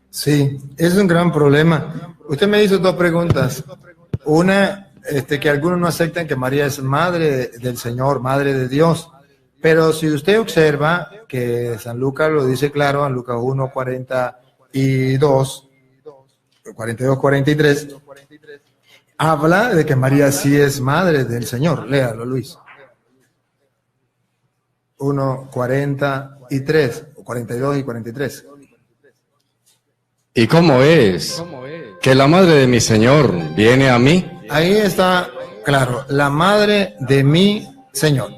Sí, es un gran problema. Usted me hizo dos preguntas. Una, que algunos no aceptan que María es madre del Señor, madre de Dios. Pero si usted observa que San Lucas lo dice claro, en Lucas 1, 42, 42, 43, habla de que María sí es madre del Señor. Léalo, Luis. 1, 43, 42 y 43. ¿Y cómo es que la madre de mi Señor viene a mí? Ahí está, claro, la madre de mi Señor.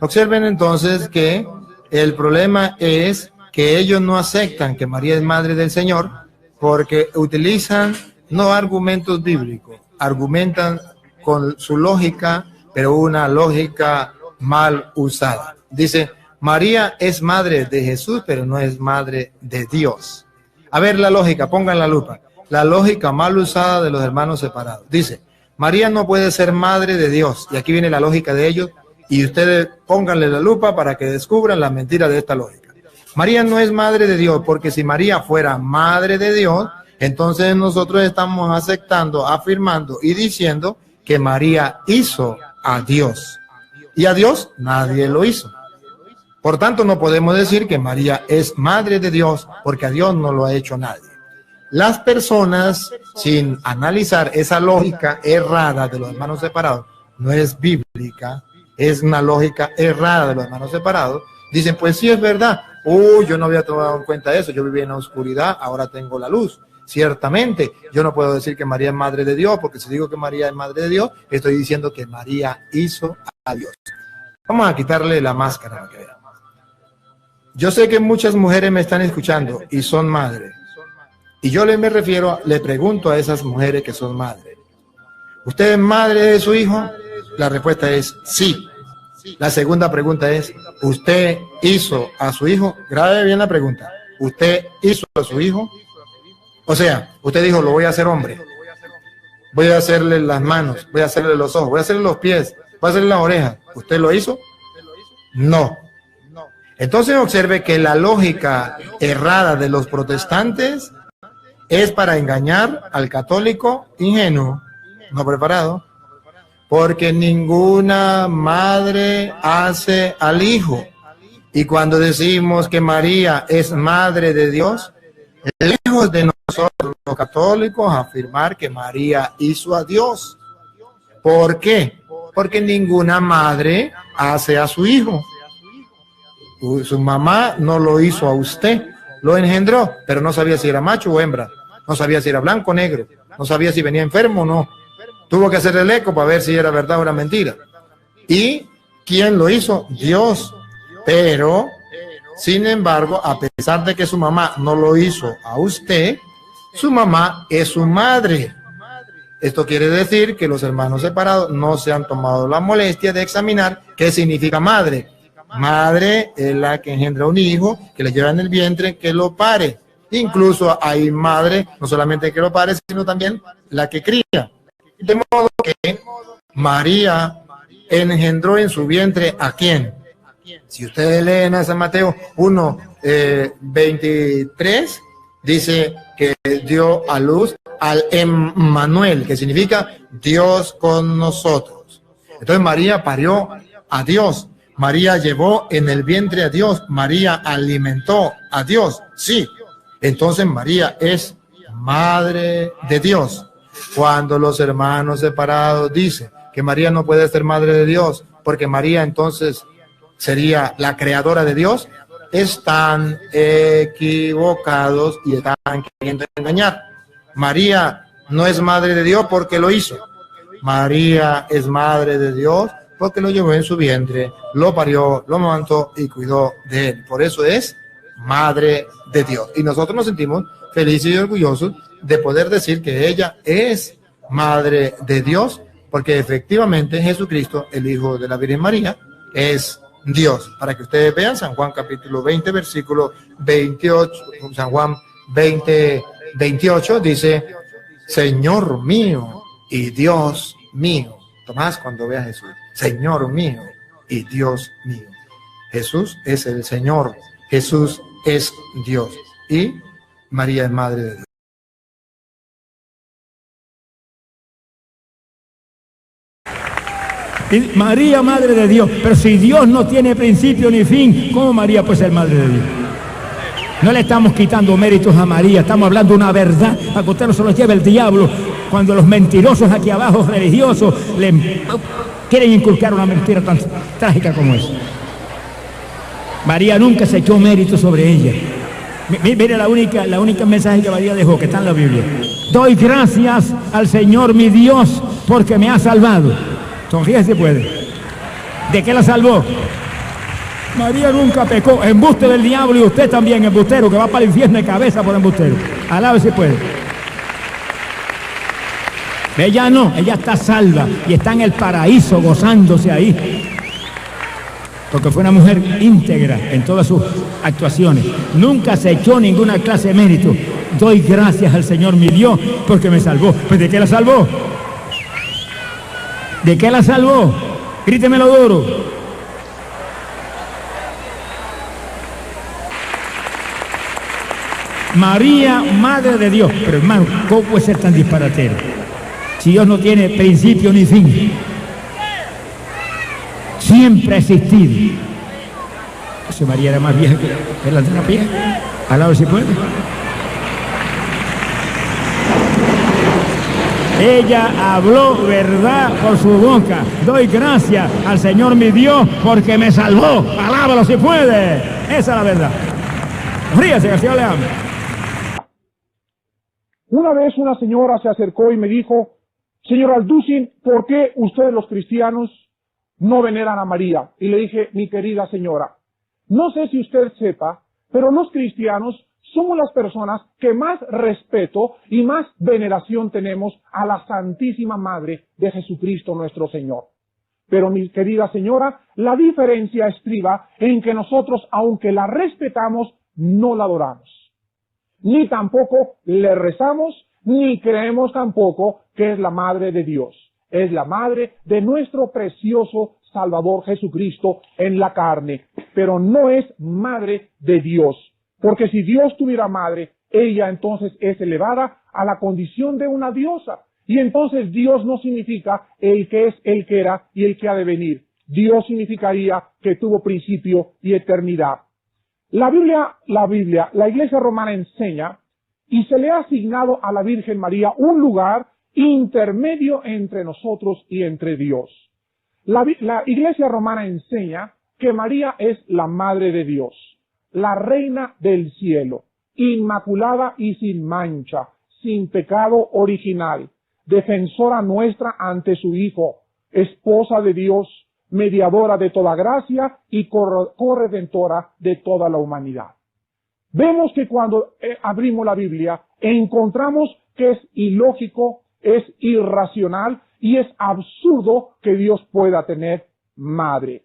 Observen entonces que el problema es que ellos no aceptan que María es madre del Señor porque utilizan no argumentos bíblicos, argumentan con su lógica, pero una lógica mal usada. Dice, María es madre de Jesús, pero no es madre de Dios. A ver la lógica, pongan la lupa. La lógica mal usada de los hermanos separados. Dice, María no puede ser madre de Dios. Y aquí viene la lógica de ellos. Y ustedes pónganle la lupa para que descubran la mentira de esta lógica. María no es madre de Dios, porque si María fuera madre de Dios, entonces nosotros estamos aceptando, afirmando y diciendo que María hizo a Dios. Y a Dios nadie lo hizo. Por tanto, no podemos decir que María es madre de Dios, porque a Dios no lo ha hecho nadie. Las personas, sin analizar esa lógica errada de los hermanos separados, no es bíblica, es una lógica errada de los hermanos separados, dicen, pues sí es verdad, yo no había tomado en cuenta eso, yo vivía en la oscuridad, ahora tengo la luz. Ciertamente, yo no puedo decir que María es madre de Dios, porque si digo que María es madre de Dios, estoy diciendo que María hizo a Dios. Vamos a quitarle la máscara para que vean. Yo sé que muchas mujeres me están escuchando y son madres. Y yo le pregunto a esas mujeres que son madres, ¿usted es madre de su hijo? La respuesta es sí. La segunda pregunta es, ¿usted hizo a su hijo? Grabe bien la pregunta. ¿Usted hizo a su hijo? O sea, usted dijo, lo voy a hacer hombre. Voy a hacerle las manos, voy a hacerle los ojos, voy a hacerle los pies, voy a hacerle las orejas. ¿Usted lo hizo? No. Entonces observe que la lógica errada de los protestantes es para engañar al católico ingenuo, no preparado, porque ninguna madre hace al hijo. Y cuando decimos que María es madre de Dios, lejos de nosotros los católicos afirmar que María hizo a Dios. ¿Por qué? Porque ninguna madre hace a su hijo. Su mamá no lo hizo a usted, lo engendró, pero no sabía si era macho o hembra, no sabía si era blanco o negro, no sabía si venía enfermo o no. Tuvo que hacer el eco para ver si era verdad o era mentira. ¿Y quién lo hizo? Dios. Pero, sin embargo, a pesar de que su mamá no lo hizo a usted, su mamá es su madre. Esto quiere decir que los hermanos separados no se han tomado la molestia de examinar qué significa madre. Madre es la que engendra un hijo, que le lleva en el vientre, que lo pare. Incluso hay madre, no solamente que lo pare, sino también la que cría. De modo que María engendró en su vientre ¿a quién? Si ustedes leen a San Mateo 1, 23, dice que dio a luz al Emmanuel, que significa Dios con nosotros. Entonces María parió a Dios. María llevó en el vientre a Dios, María alimentó a Dios, sí. Entonces María es madre de Dios. Cuando los hermanos separados dicen que María no puede ser madre de Dios, porque María entonces sería la creadora de Dios, están equivocados y están queriendo engañar. María no es madre de Dios porque lo hizo. María es madre de Dios porque lo llevó en su vientre, lo parió, lo amamantó y cuidó de él. Por eso es madre de Dios. Y nosotros nos sentimos felices y orgullosos de poder decir que ella es madre de Dios, porque efectivamente Jesucristo, el Hijo de la Virgen María, es Dios. Para que ustedes vean, San Juan capítulo 20, versículo 28, San Juan 20, 28 dice, Señor mío y Dios mío. Tomás, cuando vea a Jesús, Señor mío y Dios mío. Jesús es el Señor, Jesús es Dios. Y María es madre de Dios. María, madre de Dios. Pero si Dios no tiene principio ni fin, ¿cómo María puede ser madre de Dios? No le estamos quitando méritos a María, estamos hablando una verdad para que usted no se los lleve el diablo cuando los mentirosos aquí abajo religiosos le quieren inculcar una mentira tan trágica como esa. María nunca se echó mérito sobre ella. Mire la única mensaje que María dejó, que está en la Biblia. Doy gracias al Señor mi Dios porque me ha salvado. Sonríe si puede. ¿De qué la salvó? María nunca pecó. Embuste del diablo, y usted también, embustero, que va para el infierno de cabeza por embustero. Alabe si puede. Ella no, ella está salva y está en el paraíso gozándose ahí. Porque fue una mujer íntegra en todas sus actuaciones. Nunca se echó ninguna clase de mérito. Doy gracias al Señor mi Dios porque me salvó. ¿Pues de qué la salvó? ¿De qué la salvó? Grítemelo duro. María, madre de Dios. Pero hermano, ¿cómo puede ser tan disparatero? Si Dios no tiene principio ni fin. Siempre ha existido. Esa María era más vieja que la terapia. Al lado si puede. Ella habló verdad por su boca. Doy gracias al Señor mi Dios porque me salvó. Alábalo si puede. Esa es la verdad. Ríase, que el Señor le ama. Una vez una señora se acercó y me dijo: señor Alducin, ¿por qué ustedes los cristianos no veneran a María? Y le dije: mi querida señora, no sé si usted sepa, pero los cristianos somos las personas que más respeto y más veneración tenemos a la Santísima Madre de Jesucristo nuestro Señor. Pero mi querida señora, la diferencia estriba en que nosotros, aunque la respetamos, no la adoramos. Ni tampoco le rezamos, ni creemos tampoco que es la Madre de Dios. Es la Madre de nuestro precioso Salvador Jesucristo en la carne, pero no es Madre de Dios. Porque si Dios tuviera madre, ella entonces es elevada a la condición de una diosa. Y entonces Dios no significa el que es, el que era y el que ha de venir. Dios significaría que tuvo principio y eternidad. La Iglesia Romana enseña, y se le ha asignado a la Virgen María un lugar intermedio entre nosotros y entre Dios. La Iglesia Romana enseña que María es la Madre de Dios, la Reina del cielo, inmaculada y sin mancha, sin pecado original, defensora nuestra ante su Hijo, esposa de Dios, mediadora de toda gracia y corredentora de toda la humanidad. Vemos que cuando abrimos la Biblia, encontramos que es ilógico, es irracional y es absurdo que Dios pueda tener madre.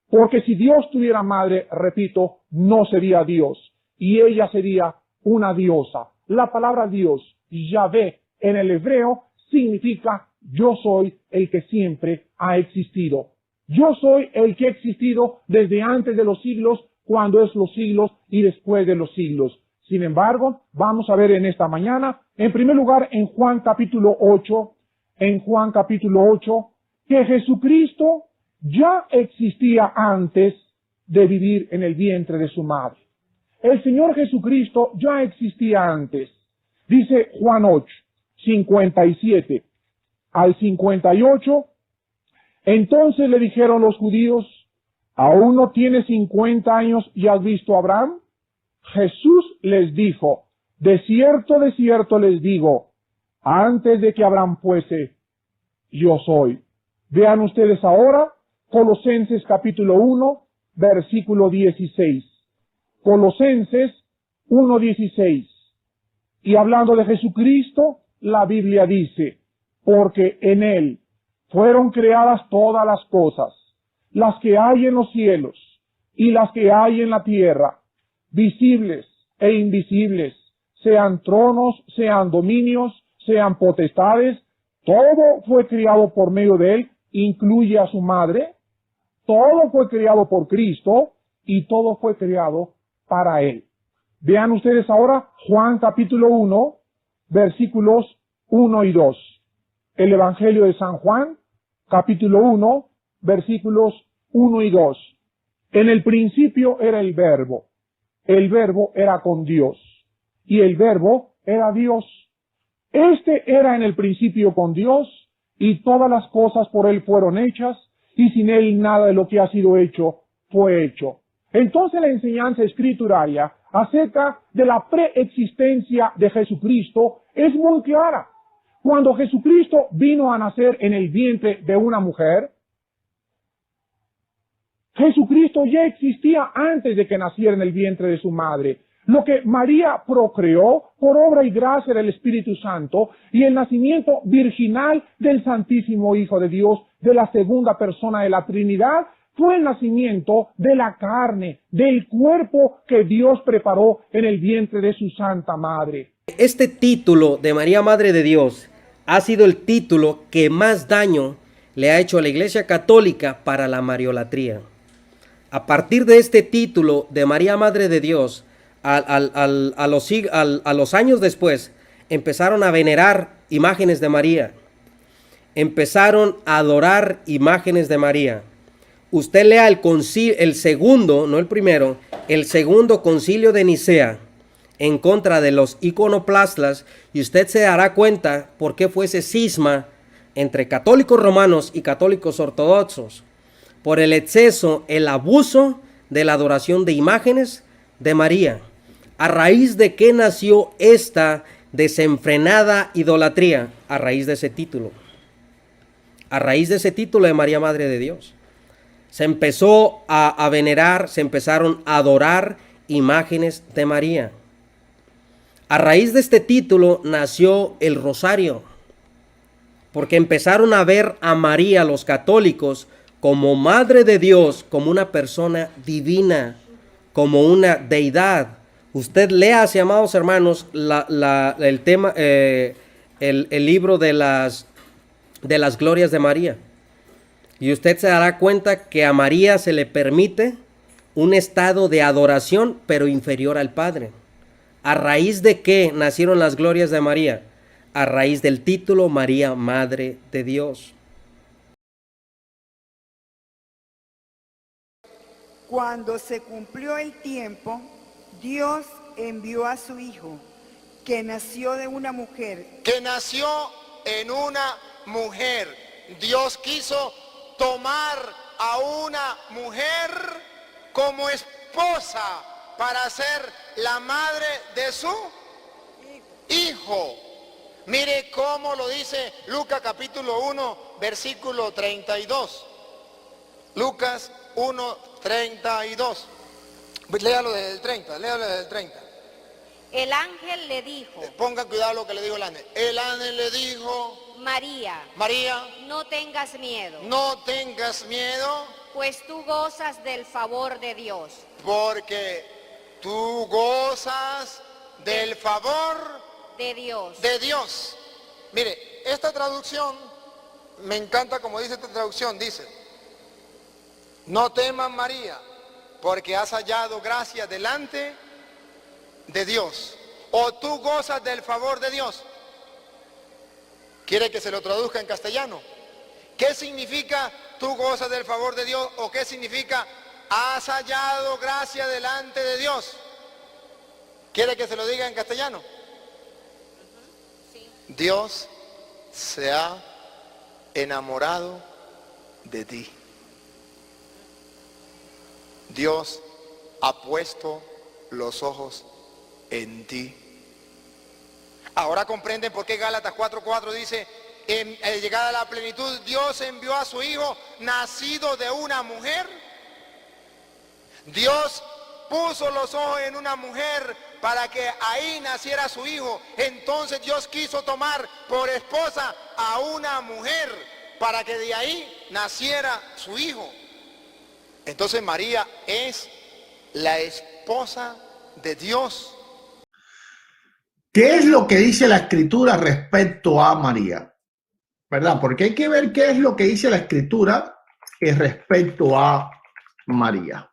Porque si Dios tuviera madre, repito, no sería Dios, y ella sería una diosa. La palabra Dios, Yahvé, en el hebreo, significa yo soy el que siempre ha existido. Yo soy el que ha existido desde antes de los siglos, cuando es los siglos y después de los siglos. Sin embargo, vamos a ver en esta mañana, en primer lugar, en Juan capítulo 8, que Jesucristo ya existía antes de vivir en el vientre de su madre. El Señor Jesucristo ya existía antes. Dice Juan 8, 57 al 58. Entonces le dijeron los judíos: ¿aún no tienes 50 años y has visto a Abraham? Jesús les dijo: de cierto les digo, antes de que Abraham fuese, yo soy. Vean ustedes ahora Colosenses capítulo 1, versículo 16. Colosenses 1:16. Y hablando de Jesucristo, la Biblia dice: porque en Él fueron creadas todas las cosas, las que hay en los cielos y las que hay en la tierra, visibles e invisibles, sean tronos, sean dominios, sean potestades. Todo fue creado por medio de Él, incluye a su madre. Todo fue creado por Cristo y todo fue creado para Él. Vean ustedes ahora Juan capítulo 1, versículos 1 y 2. El Evangelio de San Juan, capítulo 1, versículos 1 y 2. En el principio era el Verbo era con Dios, y el Verbo era Dios. Este era en el principio con Dios, y todas las cosas por Él fueron hechas, y sin Él nada de lo que ha sido hecho fue hecho. Entonces la enseñanza escrituraria acerca de la preexistencia de Jesucristo es muy clara. Cuando Jesucristo vino a nacer en el vientre de una mujer, Jesucristo ya existía antes de que naciera en el vientre de su madre. Lo que María procreó por obra y gracia del Espíritu Santo y el nacimiento virginal del Santísimo Hijo de Dios, de la segunda persona de la Trinidad, fue el nacimiento de la carne, del cuerpo que Dios preparó en el vientre de su Santa Madre. Este título de María Madre de Dios ha sido el título que más daño le ha hecho a la Iglesia Católica para la mariolatría. A partir de este título de María Madre de Dios, a los años después, empezaron a venerar imágenes de María. Empezaron a adorar imágenes de María. Usted lea el segundo, no el primero, el segundo concilio de Nicea en contra de los iconoclastas, y usted se dará cuenta por qué fue ese cisma entre católicos romanos y católicos ortodoxos. Por el exceso, el abuso de la adoración de imágenes de María. ¿A raíz de qué nació esta desenfrenada idolatría? A raíz de ese título. A raíz de ese título de María Madre de Dios. Se empezó a venerar, se empezaron a adorar imágenes de María. A raíz de este título nació el rosario. Porque empezaron a ver a María, los católicos, como Madre de Dios, como una persona divina, como una deidad. Usted lea, amados hermanos, el tema, el libro de las glorias de María. Y usted se dará cuenta que a María se le permite un estado de adoración, pero inferior al Padre. ¿A raíz de qué nacieron las glorias de María? A raíz del título María, Madre de Dios. Cuando se cumplió el tiempo, Dios envió a su Hijo, que nació de una mujer. Que nació en una mujer. Dios quiso tomar a una mujer como esposa para ser la madre de su Hijo. Mire cómo lo dice Lucas capítulo 1, versículo 32. Lucas 1:32. Léalo desde el 30, léalo desde el 30. El ángel le dijo. Pongan cuidado lo que le dijo el ángel. El ángel le dijo: María, no tengas miedo. No tengas miedo. Pues tú gozas del favor de Dios. Porque tú gozas del favor de Dios. De Dios. Mire, esta traducción, me encanta como dice esta traducción, dice: no temas, María, porque has hallado gracia delante de Dios. O tú gozas del favor de Dios. ¿Quiere que se lo traduzca en castellano? ¿Qué significa tú gozas del favor de Dios? ¿O qué significa has hallado gracia delante de Dios? ¿Quiere que se lo diga en castellano? Sí. Dios se ha enamorado de ti. Dios ha puesto los ojos en ti. Ahora comprenden por qué Gálatas 4:4 dice: en llegada a la plenitud, Dios envió a su Hijo, nacido de una mujer. Dios puso los ojos en una mujer para que ahí naciera su Hijo. Entonces Dios quiso tomar por esposa a una mujer para que de ahí naciera su Hijo. Entonces María es la esposa de Dios. ¿Qué es lo que dice la Escritura respecto a María? ¿Verdad? Porque hay que ver qué es lo que dice la Escritura respecto a María.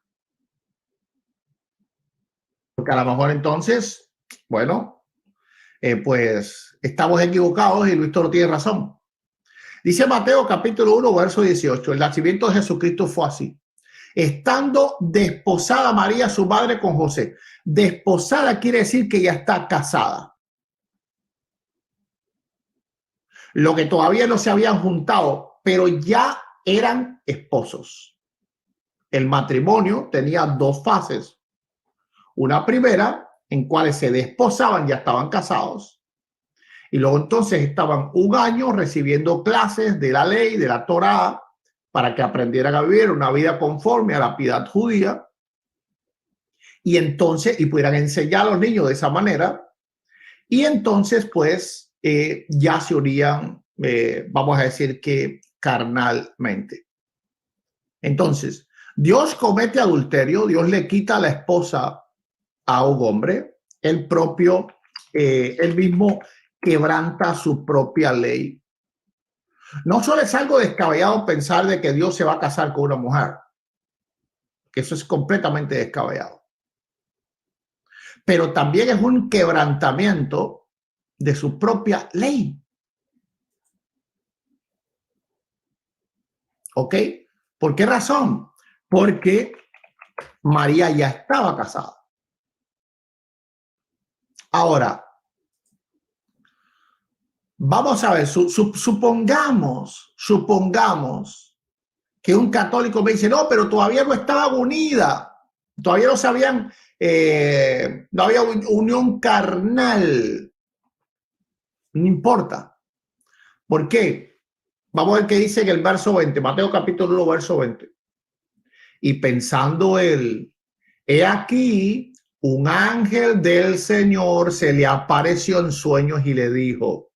Porque a lo mejor entonces, bueno, pues estamos equivocados y Luis Toro tiene razón. Dice Mateo capítulo 1, verso 18, el nacimiento de Jesucristo fue así. Estando desposada María, su madre, con José. Desposada quiere decir que ya está casada. Lo que todavía no se habían juntado, pero ya eran esposos. El matrimonio tenía dos fases. Una primera, en cuales se desposaban, ya estaban casados. Y luego entonces estaban un año recibiendo clases de la ley, de la Torá, para que aprendieran a vivir una vida conforme a la piedad judía. Y entonces, y pudieran enseñar a los niños de esa manera. Y entonces, pues, ya se unían, vamos a decir que carnalmente. Entonces, Dios comete adulterio, Dios le quita a la esposa a un hombre, él mismo quebranta su propia ley. No solo es algo descabellado pensar de que Dios se va a casar con una mujer, que eso es completamente descabellado, pero también es un quebrantamiento de su propia ley. ¿Ok? ¿Por qué razón? Porque María ya estaba casada. Ahora, vamos a ver, supongamos que un católico me dice, no, pero todavía no estaban unidas, todavía no sabían, no había unión carnal. No importa. ¿Por qué? Vamos a ver qué dice en el verso 20, Mateo capítulo 1, verso 20. Y pensando él, he aquí, un ángel del Señor se le apareció en sueños y le dijo,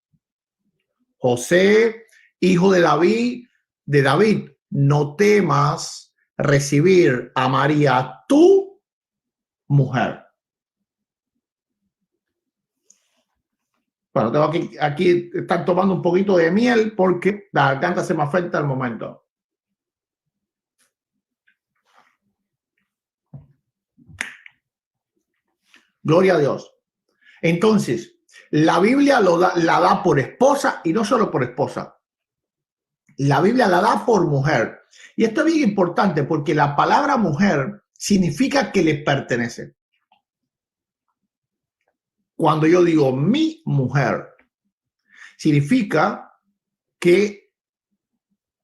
José, hijo de David, no temas recibir a María, tu mujer. Bueno, tengo aquí están tomando un poquito de miel porque la garganta se me afecta al momento. Gloria a Dios. Entonces, la Biblia la da por esposa y no solo por esposa. La Biblia la da por mujer. Y esto es bien importante porque la palabra mujer significa que le pertenece. Cuando yo digo mi mujer, significa que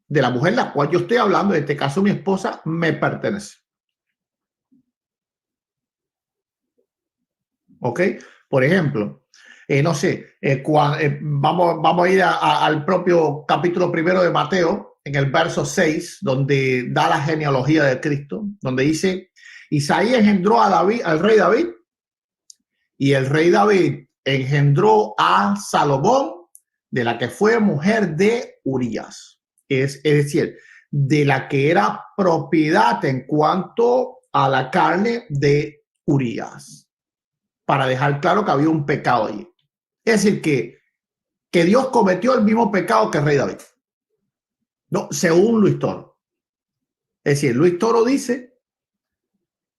de la mujer la cual yo estoy hablando, en este caso mi esposa, me pertenece. ¿Ok? Por ejemplo, no sé, vamos a ir al propio capítulo 1 de Mateo, en el verso 6, donde da la genealogía de Cristo, donde dice, Isaías engendró a David, al rey David, y el rey David engendró a Salomón, de la que fue mujer de Urías. Es decir, de la que era propiedad en cuanto a la carne de Urías. Para dejar claro que había un pecado allí. Es decir, que Dios cometió el mismo pecado que el rey David. No, según Luis Toro. Es decir, Luis Toro dice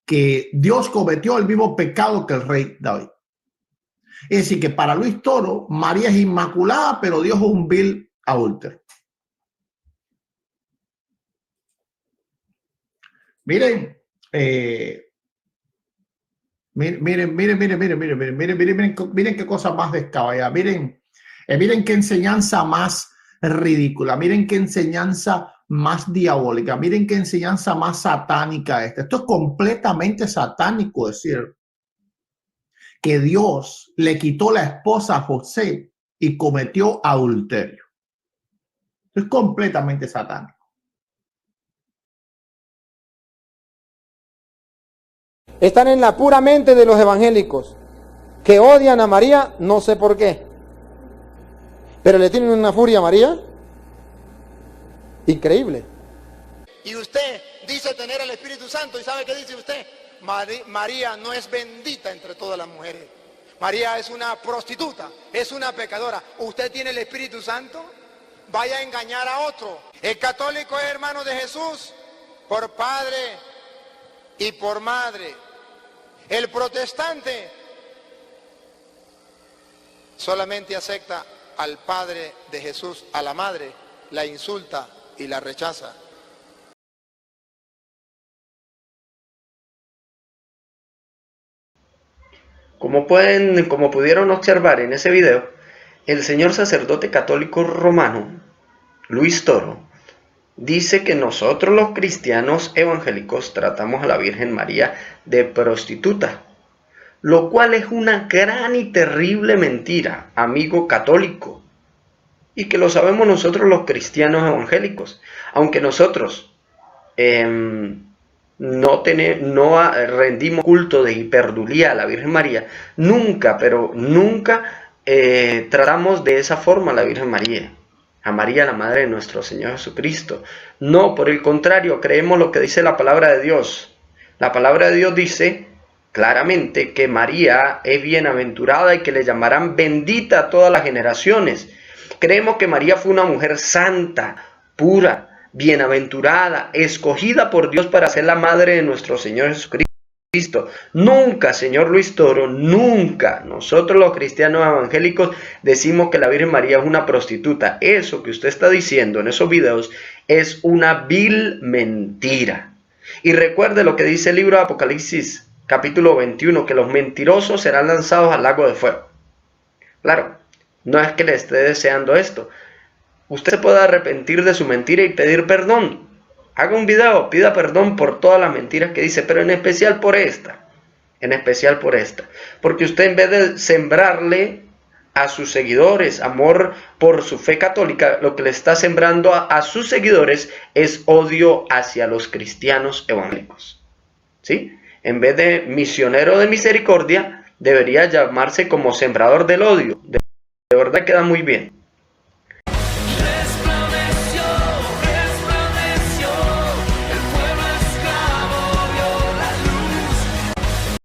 que Dios cometió el mismo pecado que el rey David. Es decir, que para Luis Toro, María es inmaculada, pero Dios es un vil adúltero. Miren, miren qué cosa más descabellada. Miren qué enseñanza más ridícula. Miren qué enseñanza más diabólica. Miren qué enseñanza más satánica esta. Esto es completamente satánico, decir que Dios le quitó la esposa a José y cometió adulterio. Esto es completamente satánico. Están en la pura mente de los evangélicos, que odian a María, no sé por qué. Pero le tienen una furia a María increíble. Y usted dice tener el Espíritu Santo, ¿y sabe qué dice usted? María no es bendita entre todas las mujeres. María es una prostituta, es una pecadora. ¿Usted tiene el Espíritu Santo? Vaya a engañar a otro. El católico es hermano de Jesús por padre y por madre. El protestante solamente acepta al Padre de Jesús, a la Madre, la insulta y la rechaza. Como pudieron observar en ese video, el señor sacerdote católico romano, Luis Toro, dice que nosotros los cristianos evangélicos tratamos a la Virgen María de prostituta, lo cual es una gran y terrible mentira, amigo católico, y que lo sabemos nosotros los cristianos evangélicos, aunque nosotros no rendimos culto de hiperdulía a la Virgen María, nunca, pero nunca tratamos de esa forma a la Virgen María, a María la Madre de nuestro Señor Jesucristo. No, por el contrario, creemos lo que dice la palabra de Dios. La palabra de Dios dice claramente que María es bienaventurada y que le llamarán bendita a todas las generaciones. Creemos que María fue una mujer santa, pura, bienaventurada, escogida por Dios para ser la madre de nuestro Señor Jesucristo. Nunca, señor Luis Toro, nunca nosotros los cristianos evangélicos decimos que la Virgen María es una prostituta. Eso que usted está diciendo en esos videos es una vil mentira. Y recuerde lo que dice el libro de Apocalipsis, capítulo 21, que los mentirosos serán lanzados al lago de fuego. Claro, no es que le esté deseando esto. Usted se puede arrepentir de su mentira y pedir perdón. Haga un video, pida perdón por todas las mentiras que dice, pero en especial por esta. En especial por esta. Porque usted, en vez de sembrarle a sus seguidores amor por su fe católica, lo que le está sembrando a sus seguidores es odio hacia los cristianos evangélicos. ¿Sí? En vez de misionero de misericordia, debería llamarse como sembrador del odio. De verdad queda muy bien.